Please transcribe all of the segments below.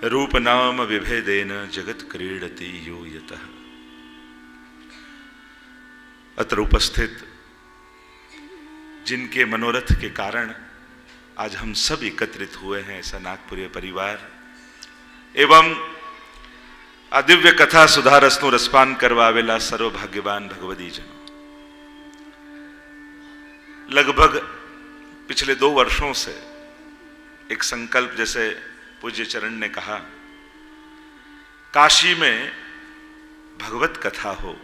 रूप नाम विभेदेन जगत क्रीडति यो यतः। अत्र उपस्थित जिनके मनोरथ के कारण आज हम सब एकत्रित हुए हैं, ऐसा नागपुरीय परिवार एवं आ दिव्य कथा सुधारसनु रसपान करवावेला सर्वभाग्यवान भगवदी जनो। लगभग पिछले 2 वर्षों से एक संकल्प, जैसे पूज्य चरण ने कहा, काशी में भगवत कथा हो,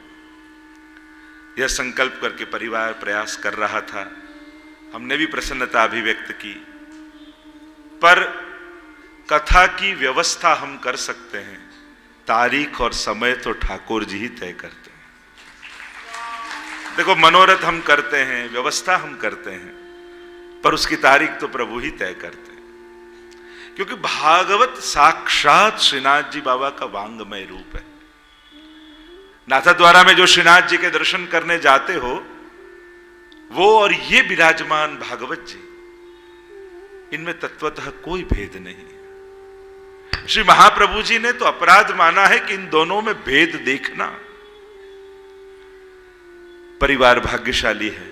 यह संकल्प करके परिवार प्रयास कर रहा था। हमने भी प्रसन्नता अभिव्यक्त की, पर कथा की व्यवस्था हम कर सकते हैं, तारीख और समय तो ठाकुर जी ही तय करते हैं। देखो, मनोरथ हम करते हैं, व्यवस्था हम करते हैं, पर उसकी तारीख तो प्रभु ही तय करते हैं, क्योंकि भागवत साक्षात श्रीनाथ जी बाबा का वांगमय रूप है। नाथद्वारा में जो श्रीनाथ जी के दर्शन करने जाते हो, वो और ये विराजमान भागवत जी, इनमें तत्वतः कोई भेद नहीं। श्री महाप्रभु जी ने तो अपराध माना है कि इन दोनों में भेद देखना। परिवार भाग्यशाली है,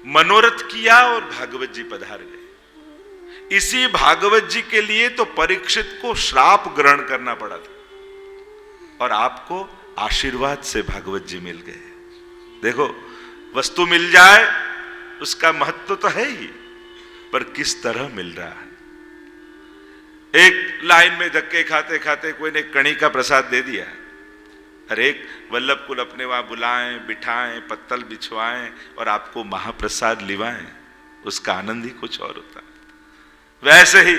मनोरथ किया और भागवत जी पधार गए। इसी भागवत जी के लिए तो परीक्षित को श्राप ग्रहण करना पड़ा था, और आपको आशीर्वाद से भागवत जी मिल गए। देखो, वस्तु मिल जाए उसका महत्व तो है ही, पर किस तरह मिल रहा है। एक लाइन में धक्के खाते खाते कोई ने कणी का प्रसाद दे दिया, हर एक वल्लभ कुल अपने वहां बुलाएं, बिठाएं, पत्तल बिछवाएं और आपको महाप्रसाद लिवाएं, उसका आनंद ही कुछ और होता है। वैसे ही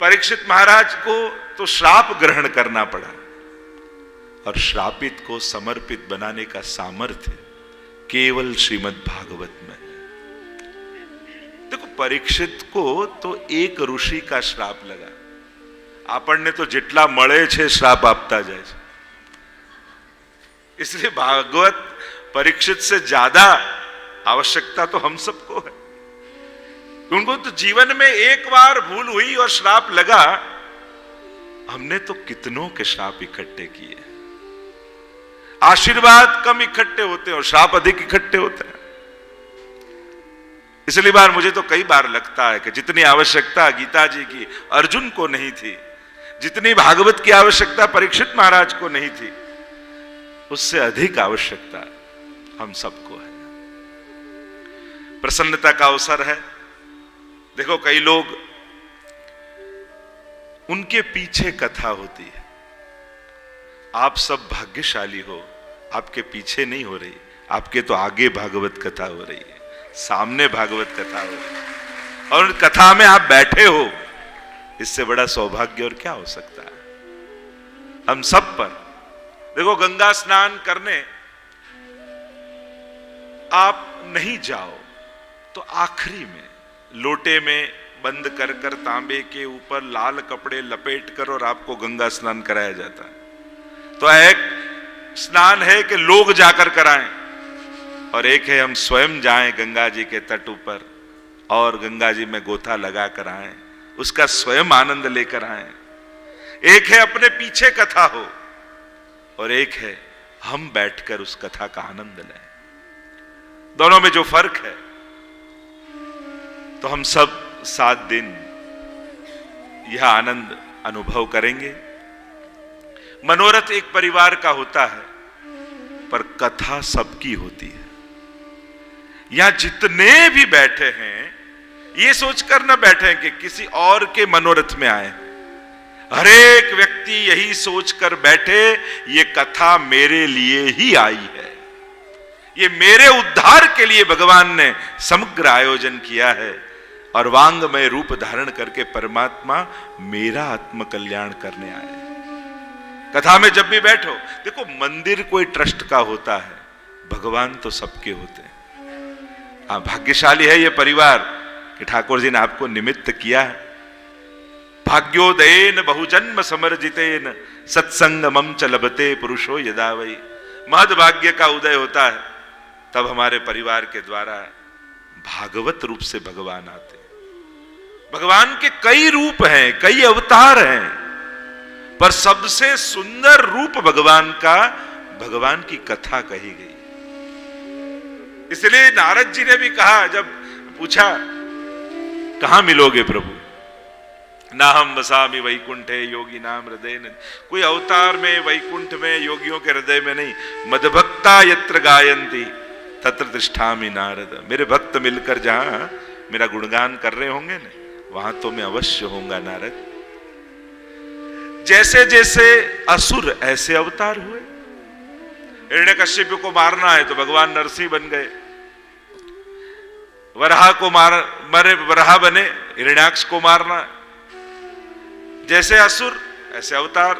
परीक्षित महाराज को तो श्राप ग्रहण करना पड़ा, और श्रापित को समर्पित बनाने का सामर्थ्य केवल श्रीमद् भागवत में है। देखो, परीक्षित को तो एक ऋषि का श्राप लगा, आपने तो जितला मळे छे श्राप आपता जाए, इसलिए भागवत परीक्षित से ज्यादा आवश्यकता तो हम सबको है। उनको तो जीवन में एक बार भूल हुई और श्राप लगा, हमने तो कितनों के श्राप इकट्ठे किए। आशीर्वाद कम इकट्ठे होते हैं और श्राप अधिक इकट्ठे होते हैं। इसलिए बार मुझे तो कई बार लगता है कि जितनी आवश्यकता गीता जी की अर्जुन को नहीं थी, जितनी भागवत की आवश्यकता परीक्षित महाराज को नहीं थी, उससे अधिक आवश्यकता हम सबको है। प्रसन्नता का अवसर है। देखो, कई लोग, उनके पीछे कथा होती है। आप सब भाग्यशाली हो, आपके पीछे नहीं हो रही, आपके तो आगे भागवत कथा हो रही है, सामने भागवत कथा हो रही है, और कथा में आप बैठे हो। इससे बड़ा सौभाग्य और क्या हो सकता है हम सब पर। देखो, गंगा स्नान करने आप नहीं जाओ तो आखिरी में लोटे में बंद कर कर तांबे के ऊपर लाल कपड़े लपेट कर और आपको गंगा स्नान कराया जाता है। तो एक स्नान है कि लोग जाकर कराएं, और एक है हम स्वयं जाएं गंगा जी के तट ऊपर और गंगा जी में गोथा लगा कर आएं, उसका स्वयं आनंद लेकर आएं। एक है अपने पीछे कथा हो, और एक है हम बैठकर उस कथा का आनंद लें। दोनों में जो फर्क है, तो हम सब 7 दिन यह आनंद अनुभव करेंगे। मनोरथ एक परिवार का होता है, पर कथा सबकी होती है। यहां जितने भी बैठे हैं, ये सोचकर न बैठे कि किसी और के मनोरथ में आए। हर एक व्यक्ति यही सोचकर बैठे, ये कथा मेरे लिए ही आई है, ये मेरे उद्धार के लिए भगवान ने समग्र आयोजन किया है, और वांगमय रूप धारण करके परमात्मा मेरा आत्म कल्याण करने आए। कथा में जब भी बैठो, देखो, मंदिर कोई ट्रस्ट का होता है, भगवान तो सबके होते हैं। हाँ, भाग्यशाली है ये परिवार कि ठाकुर जी ने आपको निमित्त किया है। भाग्योदयेन बहुजन्म समर्जितेन सत्संगमं च लभते पुरुषो यदा वै। महद भाग्य का उदय होता है, तब हमारे परिवार के द्वारा भागवत रूप से भगवान आते। भगवान के कई रूप हैं, कई अवतार हैं, पर सबसे सुंदर रूप भगवान का भगवान की कथा कही गई। इसलिए नारद जी ने भी कहा, जब पूछा कहां मिलोगे प्रभु, ना हम वसामि वैकुंठे योगी नाम हृदय न, कोई अवतार में वैकुंठ में योगियों के हृदय में नहीं, मदभक्ता यत्र गायन्ति तत्र तिष्ठामि नारद, मेरे भक्त मिलकर जहां मेरा गुणगान कर रहे होंगे ना, वहां तो मैं अवश्य होऊंगा नारद। जैसे जैसे असुर ऐसे अवतार हुए, हिरण्यकश्यप को मारना है तो भगवान नरसिंह बन गए, वराह को मरे वराह बने, हिरण्याक्ष को मारना, जैसे असुर ऐसे अवतार।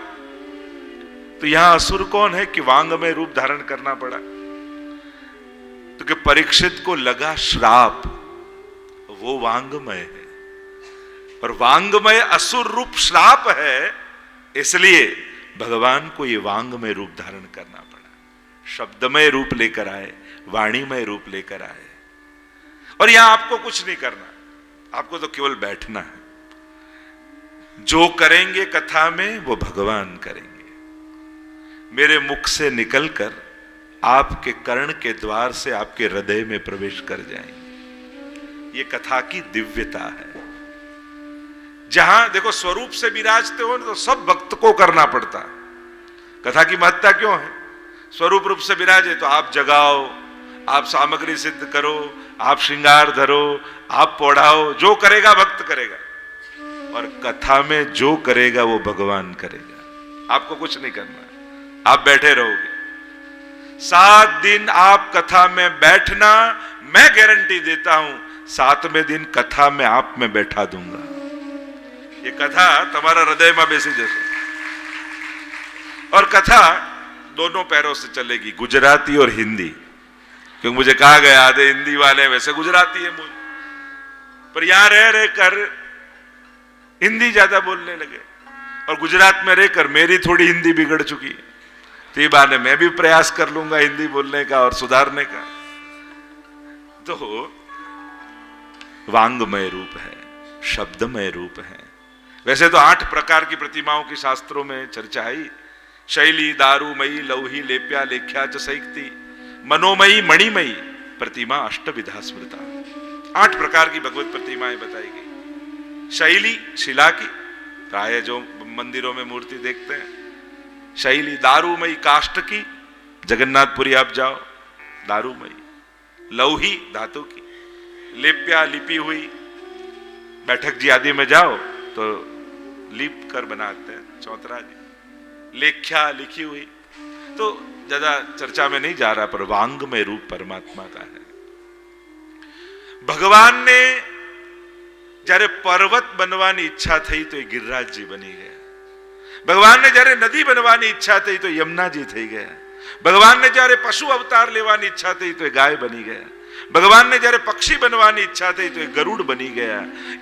तो यहां असुर कौन है कि वांगमय रूप धारण करना पड़ा, क्योंकि तो परीक्षित को लगा श्राप, वो वांगमय है, और वांगमय असुर रूप श्राप है, इसलिए भगवान को ये वांगमय रूप धारण करना पड़ा, शब्दमय रूप लेकर आए, वाणीमय रूप लेकर आए। और यहां आपको कुछ नहीं करना, आपको तो केवल बैठना है, जो करेंगे कथा में वो भगवान करेंगे, मेरे मुख से निकलकर आपके कर्ण के द्वार से आपके हृदय में प्रवेश कर जाएंगे। ये कथा की दिव्यता है। जहां देखो स्वरूप से विराजते हो तो सब भक्त को करना पड़ता है। कथा की महत्ता क्यों है? स्वरूप रूप से विराजे तो आप जगाओ, आप सामग्री सिद्ध करो, आप श्रृंगार धरो, आप पौढ़ाओ, जो करेगा भक्त करेगा, और कथा में जो करेगा वो भगवान करेगा, आपको कुछ नहीं करना, आप बैठे रहोगे। 7 दिन आप कथा में बैठना, मैं गारंटी देता हूं 7वें दिन कथा में आप में बैठा दूंगा। ये कथा तुम्हारा हृदय में बेसी जैसे, और कथा दोनों पैरों से चलेगी, गुजराती और हिंदी, क्योंकि मुझे कहा गया आधे हिंदी वाले वैसे गुजराती है मूल, पर यहां रह रहकर हिंदी ज्यादा बोलने लगे, और गुजरात में रहकर मेरी थोड़ी हिंदी बिगड़ चुकी है, तो ये बहाने मैं भी प्रयास कर लूंगा हिंदी बोलने का और सुधारने का। तो वांगमय रूप है, शब्दमय रूप है। वैसे तो 8 प्रकार की प्रतिमाओं की शास्त्रों में चर्चा आई, शैली, दारूमयी, लौही, लेप्या, लेख्या च सैक्ति, मनोमयी, मणिमयी प्रतिमा अष्टविधा स्मृता। 8 प्रकार की भगवत प्रतिमाएं बताई गई। शैली शिला की, प्राय जो मंदिरों में मूर्ति देखते हैं, शैली। दारूमयी काष्ठ की, जगन्नाथपुरी आप जाओ दारूमयी। लौही धातु की। लेप्या लिपी हुई, बैठक जी आदि में जाओ तो लिप कर बनाते हैं चौतरा जी। लेख्या लिखी हुई, तो ज्यादा चर्चा में नहीं जा रहा, पर वांगमय रूप परमात्मा का है। भगवान ने जયારે पर्वत बनवानी इच्छा थी तो गिरिराज जी बनी गया। भगवान ने जયારે नदी बनवानी इच्छा थी तो यमुना जी थई गया। भगवान ने जયારે पशु अवतार लेवानी इच्छा थी तो गाय बनी गया। भगवान ने जયારે पक्षी बनवानी इच्छा थी तो गरुड़ बनी गया।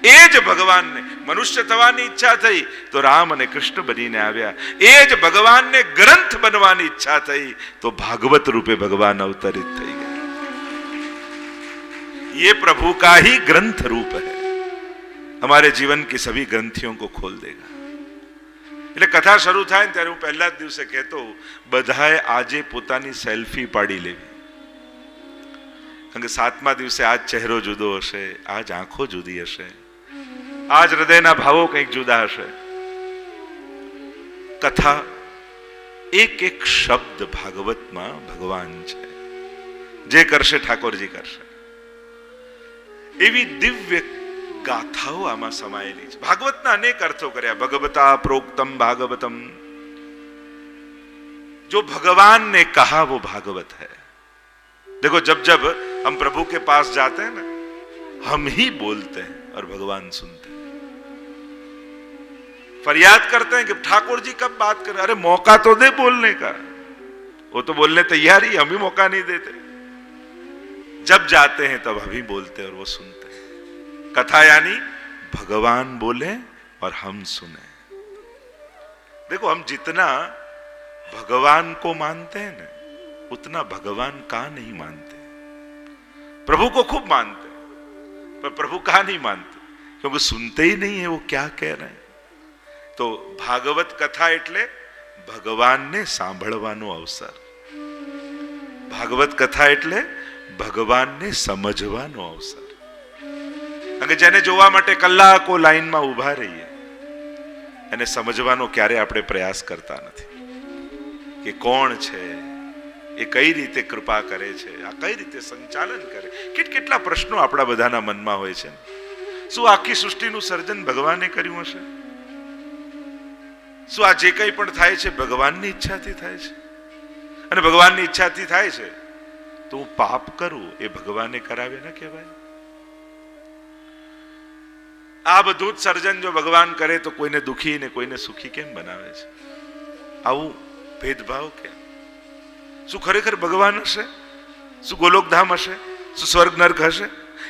एज भगवान ने मनुष्य थवानी इच्छा थी तो राम और कृष्ण बनीने आव्या। एज भगवान ने ग्रंथ बनवानी इच्छा थी तो भागवत रूपे भगवान अवतरित थई गया। ये प्रभु का ही ग्रंथ रूप है, हमारे जीवन की सभी ग्रंथियों को खोल देगा। એટલે કથા શરૂ થાય ત્યારે હું પહેલા જ દિવસે કહેતો, બધાએ આજે પોતાની સેલ્ફી પાડી લેવી, કારણ કે 7મા દિવસે આજ ચહેરો જુદો હશે, આજ આંખો જુદી હશે, આજ હૃદયના ભાવો કંઈક જુદા હશે। કથા એક એક શબ્દ ભાગવતમાં ભગવાન છે, જે કરશે ઠાકોરજી કરશે, એવી દિવ્ય गाथाओं आमा समायेली छे। भागवतना अनेक अर्थों कर्या। भगवता प्रोक्तम भागवतम, जो भगवान ने कहा वो भागवत है। देखो जब जब हम प्रभु के पास जाते हैं ना, हम ही बोलते हैं और भगवान सुनते हैं। फरियाद करते हैं कि ठाकुर जी कब बात करें, अरे मौका तो दे बोलने का। वो तो बोलने तैयार ही, हम ही मौका नहीं देते। जब जाते हैं तब हम ही बोलते हैं और वो सुनते हैं। कथा यानी भगवान बोले और हम सुने। देखो हम जितना भगवान को मानते हैं ना, उतना भगवान का नहीं मानते। प्रभु को खूब मानते हैं, पर प्रभु का नहीं मानते, क्योंकि सुनते ही नहीं है वो क्या कह रहे हैं। तो भागवत कथा એટલે ભગવાનને સાંભળવાનો અવસર, ભાગવત કથા એટલે ભગવાનને સમજવાનો અવસર। અને જેને જોવા માટે કલાકો લાઈનમાં ઊભા રહીએ એને સમજવાનો ક્યારે આપણે પ્રયાસ કરતા નથી કે કોણ છે, એ કઈ રીતે કૃપા કરે છે, આ કઈ રીતે સંચાલન કરે। કેટલા પ્રશ્નો આપણા બધાના મનમાં હોય છે। શું આખી સૃષ્ટિનું સર્જન ભગવાને કર્યું હશે? શું આ જે કંઈ પણ થાય છે ભગવાનની ઈચ્છાથી થાય છે? અને ભગવાનની ઈચ્છાથી થાય છે તો હું પાપ કરું એ ભગવાને કરાવે ન કહેવાય? આ બધું જ સર્જન જો ભગવાન કરે તો કોઈને દુખી ને કોઈને સુખી કેમ બનાવે છે? આવું ભેદભાવ કેમ? શું ખરેખર ભગવાન હશે? શું ગોલોકધામ હશે? શું સ્વર્ગ નર્ક હશે?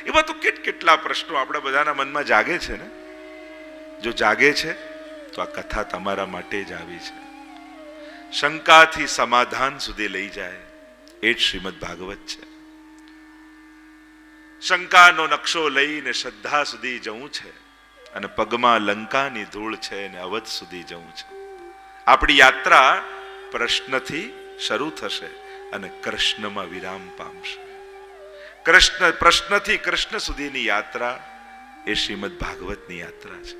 એવા તો કેટલા પ્રશ્નો આપણા બધાના મનમાં જાગે છે ને। જો જાગે છે તો આ કથા તમારા માટે જ આવી છે। શંકાથી સમાધાન સુધી લઈ જાય એ જ શ્રીમદ ભાગવત છે। શંકાનો નકશો લઈને શ્રદ્ધા સુધી જવું છે અને પગમાં લંકાની ધૂળ છે અને અવધ સુધી જવું છે। આપણી યાત્રા પ્રશ્નથી શરૂ થશે અને કૃષ્ણમાં વિરામ પામશે। પ્રશ્નથી કૃષ્ણ સુધીની યાત્રા એ શ્રીમદ ભાગવતની યાત્રા છે।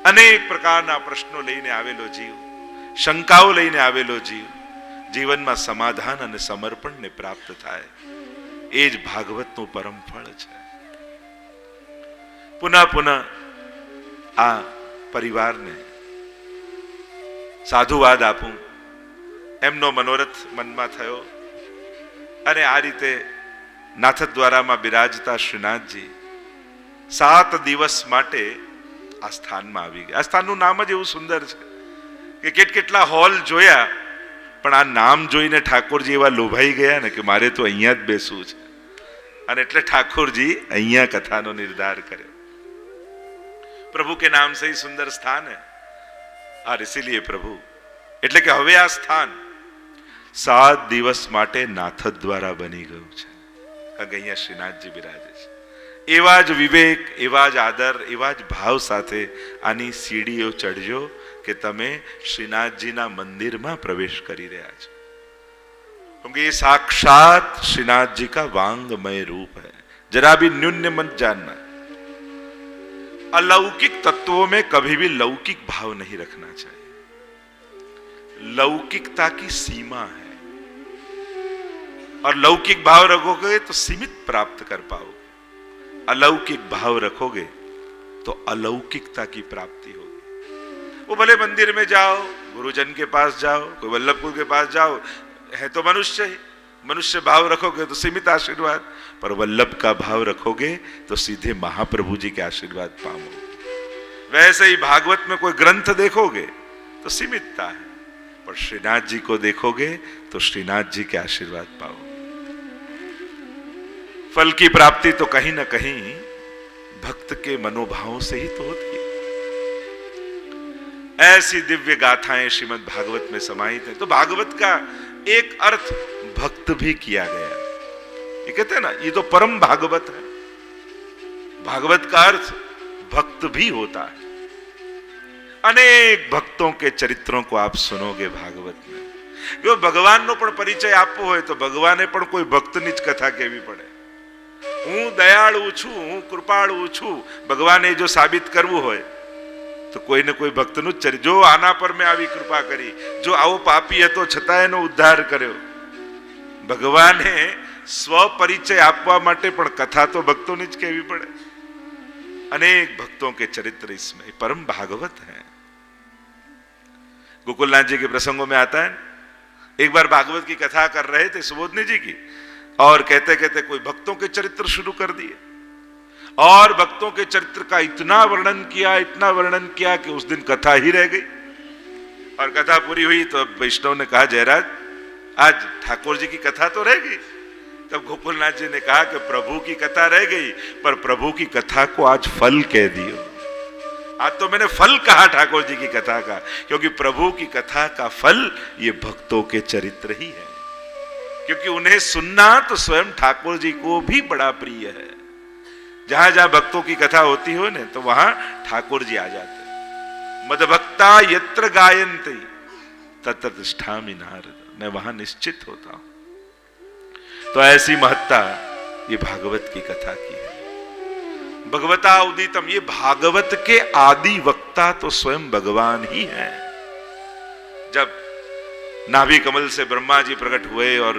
અનેક પ્રકારના પ્રશ્નો લઈને આવેલો જીવ, શંકાઓ લઈને આવેલો જીવ જીવનમાં સમાધાન અને સમર્પણને પ્રાપ્ત થાય એ જ ભાગવતનું પરમ ફળ છે। પુનઃ આ પરિવારને સાધુવાદ આપું એમનો મનોરથ મનમાં થયો અને આ રીતે નાથદ્વારામાં બિરાજતા શ્રીનાથજી 7 દિવસ માટે આ સ્થાનમાં આવી ગયા। આ સ્થાનનું નામ જ એવું સુંદર છે કે કેટલા હોલ જોયા પણ આ નામ જોઈને ઠાકોરજી એવા લોભાઈ ગયા ને કે મારે તો અહીંયા જ બેસવું છે। અને એટલે ઠાકોરજી અહીંયા કથાનો નિર્ધાર કર્યો। प्रभु के नाम से ही सुंदर स्थान है और इसीलिए प्रभु એટલે કે હવે આ સ્થાન 7 દિવસ માટે નાથદ્વારા બની ગયું છે। અહીંયા શ્રીનાથજી બિરાજે છે। એવા જ વિવેક, એવા જ આદર, એવા જ ભાવ સાથે આની સીડીઓ ચડજો કે તમે શ્રીનાથજીના મંદિરમાં પ્રવેશ કરી રહ્યા છો। क्योंकि ये साक्षात श्रीनाथ जी का वांगमय रूप है। जरा भी न्यून मत जानना। अलौकिक तत्वों में कभी भी लौकिक भाव नहीं रखना चाहिए। लौकिकता की सीमा है और लौकिक भाव रखोगे तो सीमित प्राप्त कर पाओगे, अलौकिक भाव रखोगे तो अलौकिकता की प्राप्ति होगी। वो भले मंदिर में जाओ, गुरुजन के पास जाओ, कोई वल्लभपुर के पास जाओ, है तो मनुष्य ही। मनुष्य भाव रखोगे तो सीमित आशीर्वाद, पर वल्लभ का भाव रखोगे तो सीधे महाप्रभु जी के आशीर्वाद पाओगे। वैसे ही भागवत में कोई ग्रंथ देखोगे तो सीमितता है, पर श्रीनाथ जी को देखोगे तो श्रीनाथ जी के आशीर्वाद पाओगे। फल की प्राप्ति तो कहीं ना कहीं भक्त के मनोभावों से ही तो होती है। ऐसी दिव्य गाथाएं श्रीमद् भागवत में समाहित है। तो भागवत का एक अर्थ भक्त भी किया गया है। ये कहते हैं ना, ये तो परम भागवत है। भागवत का अर्थ भक्त भी होता है। अनेक भक्तों के चरित्रों को आप सुनोगे भागवत में। जो भगवान नो पण परिचय आपो होय तो भगवाने पण कोई भक्तनी ज कथा कहेवी पड़े। हूँ दयाळु छू, हूँ कृपाळु छू, भगवाने जो साबित करवू होय तो कोई ने कोई भक्तनु चरित्र, जो आना पर में आवी कृपा करी, जो आवो पापी हतो छतां एनो उद्धार कर्यो। भगवाने स्व परिचय आपवा माटे पण कथा तो भक्तोनी ज कहेवी पड़े। अनेक भक्तों के चरित्र इसमें परम भागवत है। गोकुलनाथ जी के प्रसंगों में आता है, एक बार भागवत की कथा कर रहे थे सुबोधनी जी की, और कहते कहते कोई भक्तों के चरित्र शुरू कर दिए और भक्तों के चरित्र का इतना वर्णन किया कि उस दिन कथा ही रह गई। और कथा पूरी हुई तो वैष्णव ने कहा, जयराज आज ठाकुर जी की कथा तो रह गई। तब गोकुलनाथ जी ने कहा कि प्रभु की कथा रह गई, पर प्रभु की कथा को आज फल कह दियो। आज तो मैंने फल कहा ठाकुर जी की कथा का, क्योंकि प्रभु की कथा का फल ये भक्तों के चरित्र ही है। क्योंकि उन्हें सुनना तो स्वयं ठाकुर जी को भी बड़ा प्रिय है। जहां जहां भक्तों की कथा होती हो ना, तो वहां ठाकुर जी आ जाते। मदभक्ता यत्र गायन्ति तत्र तिष्ठामि नारद, मैं वहां निश्चित होता हूं। तो ऐसी महत्ता ये भागवत की कथा की है। भगवता उदितम, ये भागवत के आदि वक्ता तो स्वयं भगवान ही है। जब नाभि कमल से ब्रह्मा जी प्रकट हुए और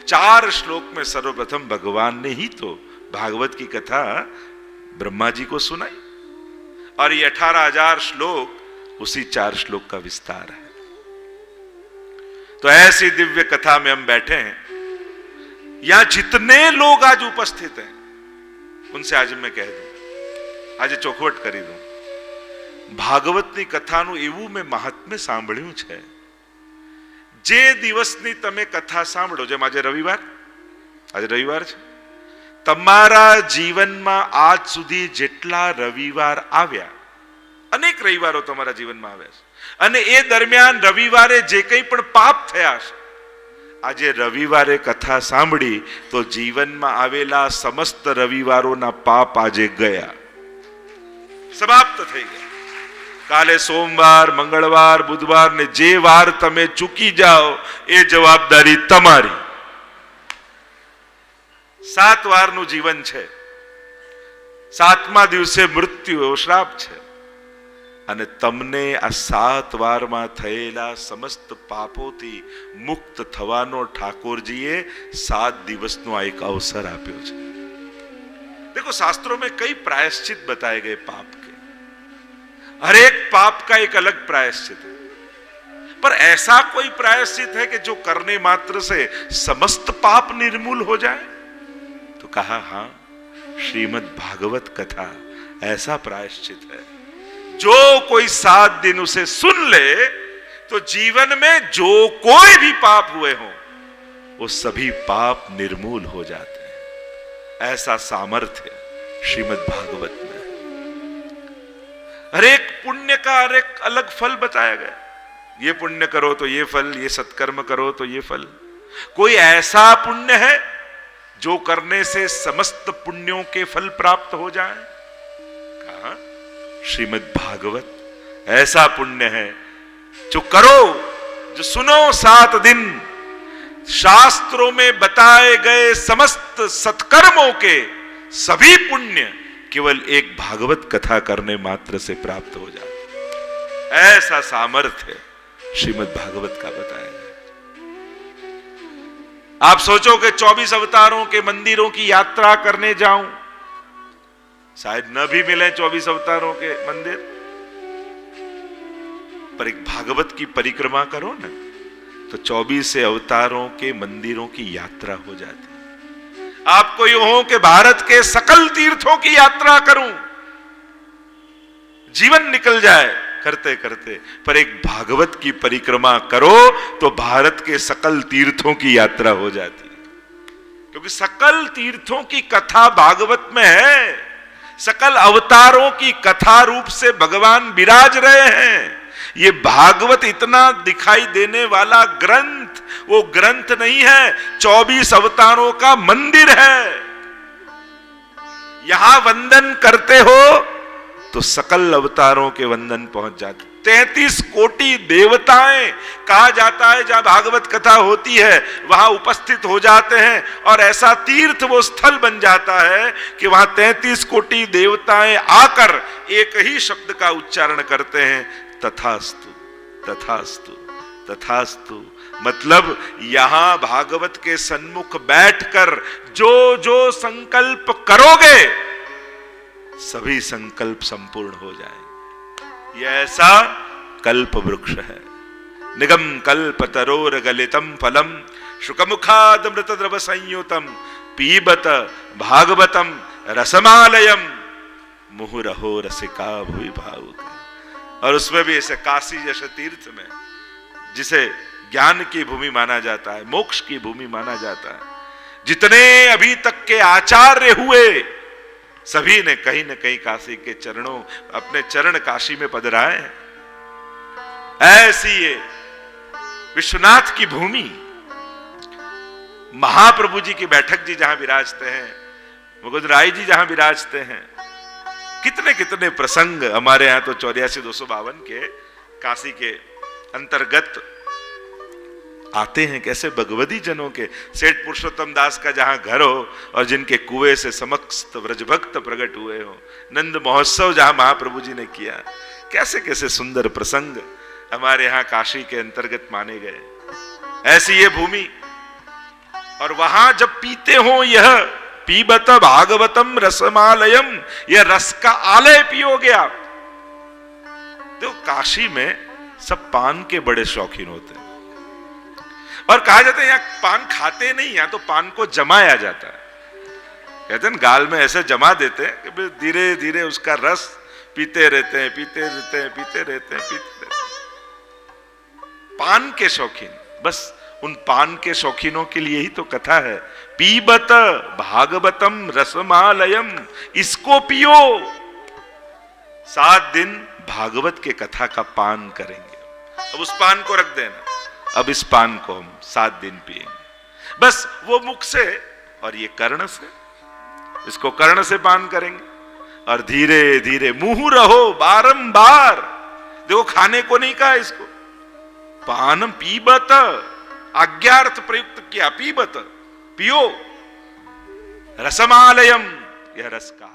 4 श्लोक में सर्वप्रथम भगवान ने ही तो भागवत की कथा ब्रह्मा जी को सुनाई, और ये 18,000 श्लोक उसी 4 श्लोक का विस्तार है। तो ऐसी दिव्य कथा में हम बैठे हैं। यहां जितने लोग आज उपस्थित हैं उनसे आज मैं कह दूं, आज ચોખવટ કરી દઉં, ભાગવતની કથાનું એવું મેં મહાત્મ્ય સાંભળ્યું છે, જે દિવસની તમે કથા સાંભળો, જેમ આજે રવિવાર છે, તમારા જીવનમાં આજ સુધી જેટલા રવિવાર આવ્યા, અનેક રવિવારો તમારા જીવનમાં આવ્યા છે, અને એ દરમિયાન રવિવારે જે કંઈ પણ પાપ થયા છે, આજે રવિવારે કથા સાંભળી તો જીવનમાં આવેલા સમસ્ત રવિવારોના પાપ આજે ગયા, સમાપ્ત થઈ ગયા. કાલે સોમવાર, મંગળવાર, બુધવાર ને જે વાર તમે ચૂકી જાઓ એ જવાબદારી તમારી. 7 વારનું જીવન છે, 7મા દિવસે મૃત્યુ એવો શ્રાપ છે, અને તમને આ 7 વારમાં થયેલા સમસ્ત પાપોથી મુક્ત થવાનો ઠાકોરજીએ 7 દિવસનો આ એક અવસર આપ્યો છે. देखो शास्त्रों में कई प्रायश्चित बताए गए पाप के, हर एक पाप का एक अलग प्रायश्चित है, पर ऐसा कोई प्रायश्चित है कि जो करने मात्र से समस्त पाप निर्मूल हो जाए? तो कहा हां, श्रीमद् भागवत कथा ऐसा प्रायश्चित है, जो कोई 7 दिन उसे सुन ले तो जीवन में जो कोई भी पाप हुए हो वो सभी पाप निर्मूल हो जाते हैं. ऐसा सामर्थ्य श्रीमद् भागवत में. हर एक पुण्य का हर एक अलग फल बताया गया. ये पुण्य करो तो ये फल, ये सत्कर्म करो तो ये फल. कोई ऐसा पुण्य है जो करने से समस्त पुण्यों के फल प्राप्त हो जाए? कहा श्रीमद् भागवत ऐसा पुण्य है जो करो, जो सुनो 7 दिन, शास्त्रों में बताए गए समस्त सत्कर्मों के सभी पुण्य केवल एक भागवत कथा करने मात्र से प्राप्त हो जाते. ऐसा सामर्थ्य श्रीमद् भागवत का बताया है. आप सोचो कि 24 अवतारों के मंदिरों की यात्रा करने जाऊं, शायद न भी मिले 24 अवतारों के मंदिर, पर एक भागवत की परिक्रमा करो ना तो 24 अवतारों के मंदिरों की यात्रा हो जाती है. आपको यूं हो कि भारत के सकल तीर्थों की यात्रा करूं, जीवन निकल जाए करते करते, पर एक भागवत की परिक्रमा करो तो भारत के सकल तीर्थों की यात्रा हो जाती है. क्योंकि सकल तीर्थों की कथा भागवत में है. सकल अवतारों की कथा रूप से भगवान विराज रहे हैं. ये भागवत इतना दिखाई देने वाला ग्रंथ वो ग्रंथ नहीं है, 24 अवतारों का मंदिर है. यहां वंदन करते हो तो सकल अवतारों के वंदन पहुंच जाते. 33 कोटि देवताएं कहा जाता है जहां भागवत कथा होती है वहां उपस्थित हो जाते हैं, और ऐसा तीर्थ वो स्थल बन जाता है कि वहां 33 कोटि देवताएं आकर एक ही शब्द का उच्चारण करते हैं, तथास्तु तथास्तु तथास्तु. मतलब यहां भागवत के सन्मुख बैठकर जो जो संकल्प करोगे सभी संकल्प संपूर्ण हो जाएंगे. यह ऐसा कल्प वृक्ष है. निगम कल्प तरोर गलितम फलम शुकमुखाद मृतद्रव संयुतम पीबत भागवतम रसमालयम मुहुरहो रसिका भुवि भावुक. और उसमें भी ऐसे काशी जैसे तीर्थ में, जिसे ज्ञान की भूमि माना जाता है, मोक्ष की भूमि माना जाता है, जितने अभी तक के आचार्य हुए सभी ने कहीं न कहीं काशी के चरणों, अपने चरण काशी में पधराए हैं. ऐसी ये विश्वनाथ की भूमि, महाप्रभु जी की बैठक जी जहां विराजते हैं, मुकुंद राय जी जहां विराजते हैं, कितने कितने प्रसंग हमारे यहां तो 84-252 के काशी के अंतर्गत आते हैं। कैसे भगवती जनों के, सेठ पुरुषोत्तम दास का जहां घर हो और जिनके कुएं से समस्त व्रजभक्त प्रकट हुए हो, नंद महोत्सव जहां महाप्रभु जी ने किया, कैसे कैसे सुंदर प्रसंग हमारे यहां काशी के अंतर्गत माने गए। ऐसी ये भूमि, और वहां जब पीते हो यह पीबत भागवतम रसमालयम, यह रस का आलय पियोगे आप। तो काशी में सब पान के बड़े शौकीन होते हैं, और कहा जाता है यहां पान खाते नहीं, यहां तो पान को जमाया जाता है। कहते हैं गाल में ऐसे जमा देते हैं कि धीरे धीरे उसका रस पीते रहते हैं, पीते रहते हैं, पीते रहते हैं, पीते रहते हैं। पान के शौकीन, बस उन पान के शौकीनों के लिए ही तो कथा है। पीबत भागवतम रसमालयम, इसको पियो। 7 दिन भागवत के कथा का पान करेंगे। अब उस पान को रख देना, अब इस पान को हम 7 दिन पिएंगे, बस वो मुख से और ये कर्ण से, इसको कर्ण से पान करेंगे। और धीरे धीरे मुंह रहो बारंबार, देखो खाने को नहीं कहा इसको, पान पीबत, आज्ञार्थ प्रयुक्त किया, पीबत पियो, रसमालयम, यह रस का